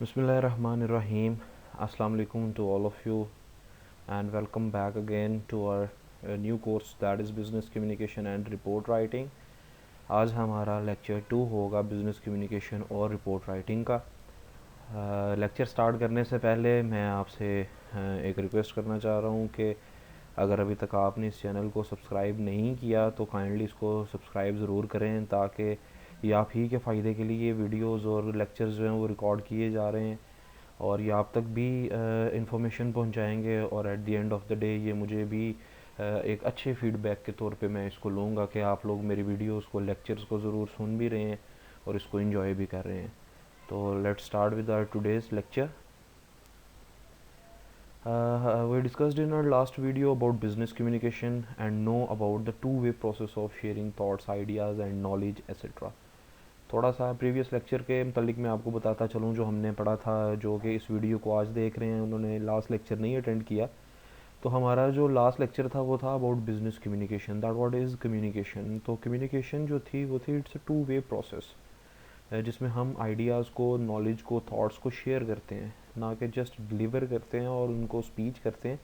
Bismillahirrahmanirrahim. Assalamu alaikum to all of you and welcome back again to our new course that is business communication and report writing. आज हमारा lecture 2 होगा business communication और report writing का। Lecture start करने से पहले मैं आपसे एक रिक्वेस्ट करना चाह रहा हूँ कि अगर अभी तक आपने इस चैनल को सब्सक्राइब नहीं किया तो काइंडली इसको सब्सक्राइब ज़रूर करें, ताकि ये आप ही के फ़ायदे के लिए वीडियोस और लेक्चर्स जो हैं वो रिकॉर्ड किए जा रहे हैं और ये आप तक भी इंफॉर्मेशन पहुंचाएंगे और at the end of the day ये मुझे भी एक अच्छे फीडबैक के तौर पे मैं इसको लूँगा कि आप लोग मेरी वीडियोस को, लेक्चर्स को ज़रूर सुन भी रहे हैं और इसको एंजॉय भी कर रहे हैं। तो let's start with our today's lecture. We discussed in our last video about business communication and know about the two-way process of sharing thoughts, ideas and knowledge etc. थोड़ा सा प्रीवियस लेक्चर के मतलब मैं आपको बताता चलूँ जो हमने पढ़ा था, जो कि इस वीडियो को आज देख रहे हैं उन्होंने लास्ट लेक्चर नहीं अटेंड किया। तो हमारा जो लास्ट लेक्चर था वो था about business communication, that what is communication. तो कम्युनिकेशन जो थी वो थी it's a two way process, जिसमें हम आइडियाज़ को, नॉलेज को, थॉट्स को शेयर करते हैं, ना कि जस्ट डिलीवर करते हैं और उनको स्पीच करते हैं,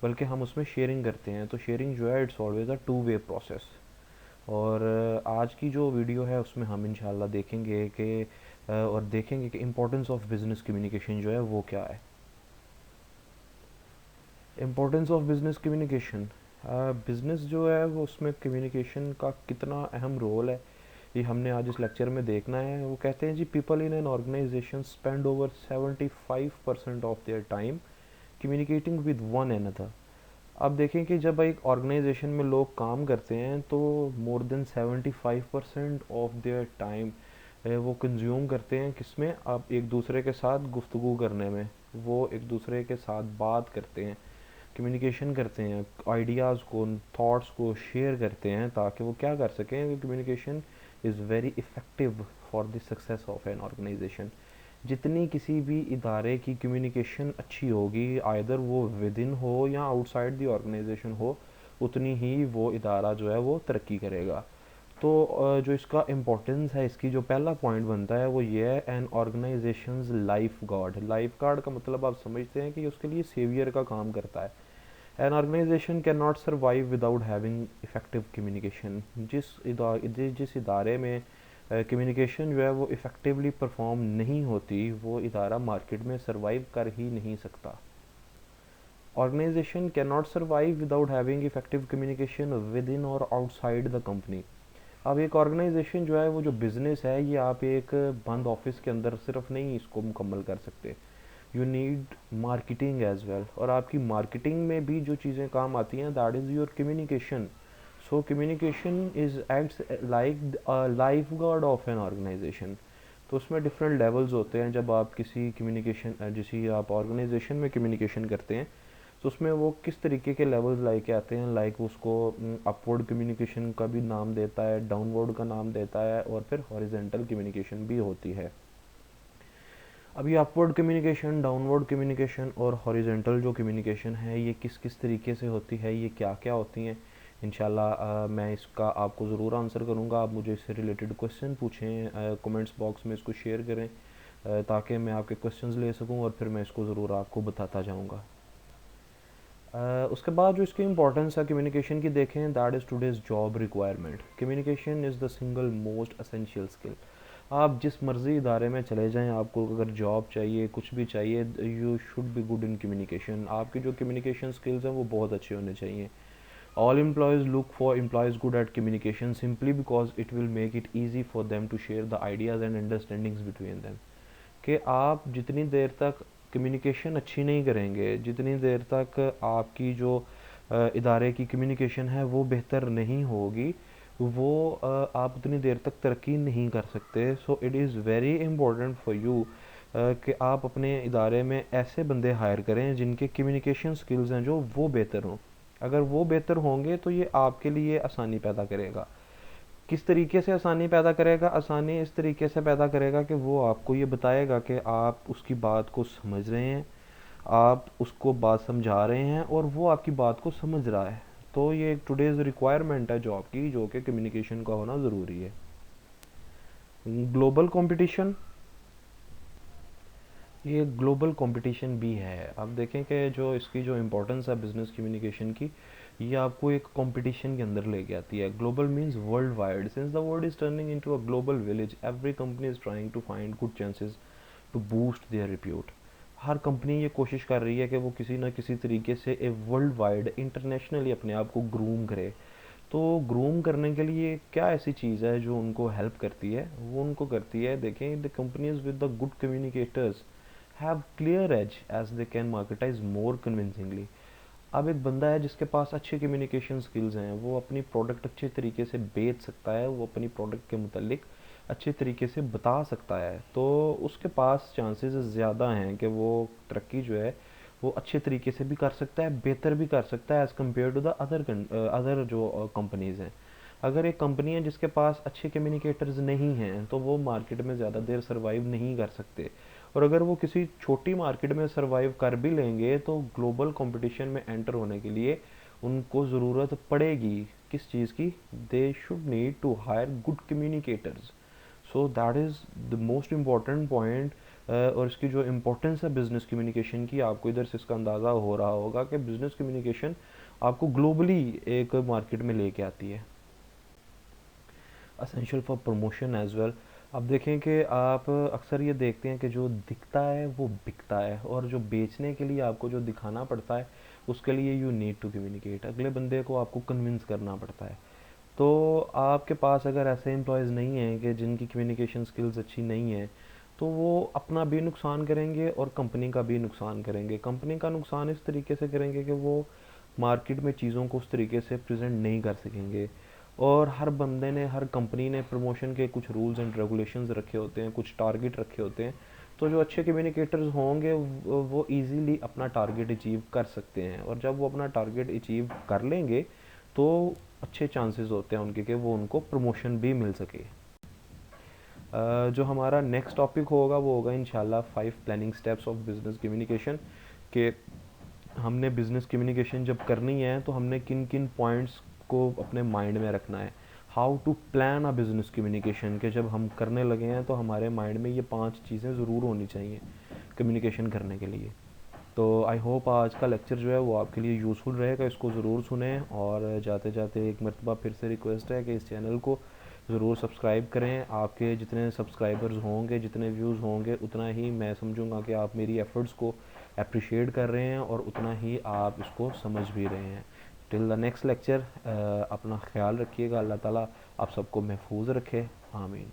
बल्कि हम उसमें शेयरिंग करते हैं। तो शेयरिंग जो है it's always a two way process. और आज की जो वीडियो है उसमें हम इंशाल्लाह देखेंगे कि और देखेंगे कि इम्पोर्टेंस ऑफ बिज़नेस कम्युनिकेशन जो है वो क्या है। Importance of business communication, business जो है वो उसमें कम्युनिकेशन का कितना अहम रोल है ये हमने आज इस लेक्चर में देखना है। वो कहते हैं जी, people in an organization spend over 75% of their time communicating with one another. अब देखें कि जब एक ऑर्गेनाइजेशन में लोग काम करते हैं तो more than 75% of their time वो कंज्यूम करते हैं किसमें, आप एक दूसरे के साथ गुफ्तगू करने में। वो एक दूसरे के साथ बात करते हैं, कम्युनिकेशन करते हैं, आइडियाज़ को, थॉट्स को शेयर करते हैं, ताकि वो क्या कर सकें। Communication is very effective for the success of an organisation. जितनी किसी भी इदारे की कम्युनिकेशन अच्छी होगी, आइदर वो विद इन हो या आउटसाइड दी ऑर्गेनाइजेशन हो, उतनी ही वो इदारा जो है वो तरक्की करेगा। तो जो इसका इम्पोर्टेंस है, इसकी जो पहला पॉइंट बनता है वो ये है, an organisation's lifeguard. Lifeguard का मतलब आप समझते हैं कि उसके लिए सेवियर का काम करता है। An organisation can not survive without having effective communication. जिस इदारे में कम्युनिकेशन जो है वो इफ़ेक्टिवली परफॉर्म नहीं होती, वो इदारा मार्केट में सर्वाइव कर ही नहीं सकता। Organisation can not survive without having effective communication within और आउटसाइड द कंपनी। अब एक ऑर्गेनाइजेशन जो है वो जो बिज़नेस है, ये आप एक बंद ऑफिस के अंदर सिर्फ नहीं इसको मुकम्मल कर सकते। You need marketing as well, और आपकी मार्केटिंग में भी जो चीज़ें काम आती हैं that is your communication. So communication is acts like life guard of an organization. तो उसमें डिफरेंट लेवल्स होते हैं। जब आप किसी कम्युनिकेशन जिसी आप ऑर्गेनाइजेशन में कम्युनिकेशन करते हैं तो उसमें वो किस तरीके के लेवल्स लाइक आते हैं, लाइक उसको अपवर्ड कम्युनिकेशन का भी नाम देता है, डाउनवर्ड का नाम देता है, और फिर हॉरिजेंटल कम्युनिकेशन भी होती है। अब ये अपवर्ड कम्युनिकेशन, डाउनवर्ड कम्युनिकेशन और हॉरिजेंटल जो कम्युनिकेशन है ये किस किस तरीके से होती है, ये क्या क्या होती हैं, इंशाल्लाह मैं इसका आपको ज़रूर आंसर करूँगा। आप मुझे इससे रिलेटेड क्वेश्चन पूछें, कमेंट्स बॉक्स में इसको शेयर करें, ताकि मैं आपके क्वेश्चंस ले सकूं और फिर मैं इसको ज़रूर आपको बताता जाऊँगा। उसके बाद जो इसकी इंपॉर्टेंस है कम्युनिकेशन की देखें, that is today's job requirement. Communication is the single most essential skill. आप जिस मर्ज़ी इदारे में चले जाएं, आपको अगर जॉब चाहिए, कुछ भी चाहिए, you should be good in communication. आपकी जो कम्युनिकेशन स्किल्स हैं वो बहुत अच्छे होने चाहिए। All employees look for employees good at communication simply because it will make it easy for them to share the ideas and understandings between them. कि आप जितनी देर तक कम्युनिकेशन अच्छी नहीं करेंगे, जितनी देर तक आपकी जो इदारे की कम्युनिकेशन है वो बेहतर नहीं होगी, वो आप उतनी देर तक तरक्की नहीं कर सकते। So it is very important for you कि आप अपने इदारे में ऐसे बंदे हायर करें जिनके कम्युनिकेशन स्किल्स हैं जो वो बेहतर हों। अगर वो बेहतर होंगे तो ये आपके लिए आसानी पैदा करेगा। किस तरीके से आसानी पैदा करेगा? आसानी इस तरीके से पैदा करेगा कि वो आपको ये बताएगा कि आप उसकी बात को समझ रहे हैं, आप उसको बात समझा रहे हैं और वो आपकी बात को समझ रहा है। तो ये एक टुडेज़ रिक्वायरमेंट है जॉब की, जो कि कम्युनिकेशन का होना ज़रूरी है। ग्लोबल कंपटीशन, ये ग्लोबल कंपटीशन भी है। आप देखें कि जो इसकी जो इम्पोर्टेंस है बिजनेस कम्युनिकेशन की, ये आपको एक कंपटीशन के अंदर लेके आती है। Global means world wide, since the world is turning into a global village, every company is trying to find good chances to boost their repute. हर कंपनी ये कोशिश कर रही है कि वो किसी ना किसी तरीके से ए वर्ल्ड वाइड इंटरनेशनली अपने आप को ग्रूम करे। तो ग्रूम करने के लिए क्या ऐसी चीज़ है जो उनको हेल्प करती है? वो उनको करती है, देखें, the companies with the good communicators have clear edge as they can marketize more convincingly. अब एक बंदा है जिसके पास अच्छे कम्युनिकेशन स्किल्स हैं, वो अपनी प्रोडक्ट अच्छे तरीके से बेच सकता है, वो अपनी प्रोडक्ट के मुतालिक अच्छे तरीके से बता सकता है, तो उसके पास चांसेस ज़्यादा हैं कि वो तरक्की जो है वो अच्छे तरीके से भी कर सकता है, बेहतर भी कर सकता है as compare to the other जो कंपनीज़ हैं। अगर एक कंपनी है जिसके पास अच्छे कम्युनिकेटर्स नहीं हैं तो वो मार्केट में ज़्यादा देर सर्वाइव नहीं कर सकते। और अगर वो किसी छोटी मार्केट में सर्वाइव कर भी लेंगे तो ग्लोबल कंपटीशन में एंटर होने के लिए उनको ज़रूरत पड़ेगी किस चीज़ की? They should need to hire good communicators. So that is the most important point. और इसकी जो इम्पोर्टेंस है बिजनेस कम्युनिकेशन की, आपको इधर से इसका अंदाज़ा हो रहा होगा कि बिजनेस कम्युनिकेशन आपको ग्लोबली एक मार्केट में लेके आती है। Essential for promotion as well. अब देखें कि आप अक्सर ये देखते हैं कि जो दिखता है वो बिकता है, और जो बेचने के लिए आपको जो दिखाना पड़ता है उसके लिए यू नीड टू कम्युनिकेट, अगले बंदे को आपको कन्विंस करना पड़ता है। तो आपके पास अगर ऐसे एम्प्लॉयज़ नहीं हैं कि जिनकी कम्युनिकेशन स्किल्स अच्छी नहीं है, तो वो अपना भी नुकसान करेंगे और कंपनी का भी नुकसान करेंगे। कंपनी का नुकसान इस तरीके से करेंगे कि वो मार्केट में चीज़ों को उस तरीके से प्रेजेंट नहीं कर सकेंगे। और हर बंदे ने, हर कंपनी ने प्रमोशन के कुछ रूल्स एंड रेगुलेशंस रखे होते हैं, कुछ टारगेट रखे होते हैं। तो जो अच्छे कम्युनिकेटर्स होंगे वो इजीली अपना टारगेट अचीव कर सकते हैं, और जब वो अपना टारगेट अचीव कर लेंगे तो अच्छे चांसेस होते हैं उनके कि वो उनको प्रमोशन भी मिल सके। जो हमारा नेक्स्ट टॉपिक होगा वो होगा इंशाल्लाह 5 planning steps of business communication, कि हमने बिज़नेस कम्युनिकेशन जब करनी है तो हमने किन किन पॉइंट्स को अपने माइंड में रखना है। How to plan a business communication, के जब हम करने लगे हैं तो हमारे माइंड में ये 5 चीज़ें ज़रूर होनी चाहिए कम्युनिकेशन करने के लिए। तो आई होप आज का लेक्चर जो है वो आपके लिए यूज़फुल रहेगा, इसको ज़रूर सुने। और जाते जाते एक मरतबा फिर से रिक्वेस्ट है कि इस चैनल को ज़रूर सब्सक्राइब करें। आपके जितने सब्सक्राइबर्स होंगे, जितने व्यूज़ होंगे, उतना ही मैं समझूंगा कि आप मेरी एफ़र्ट्स को अप्रिशिएट कर रहे हैं और उतना ही आप इसको समझ भी रहे हैं। टिल द नेक्स्ट लेक्चर, अपना ख्याल रखिएगा। अल्लाह ताला आप सबको महफूज रखे। आमीन।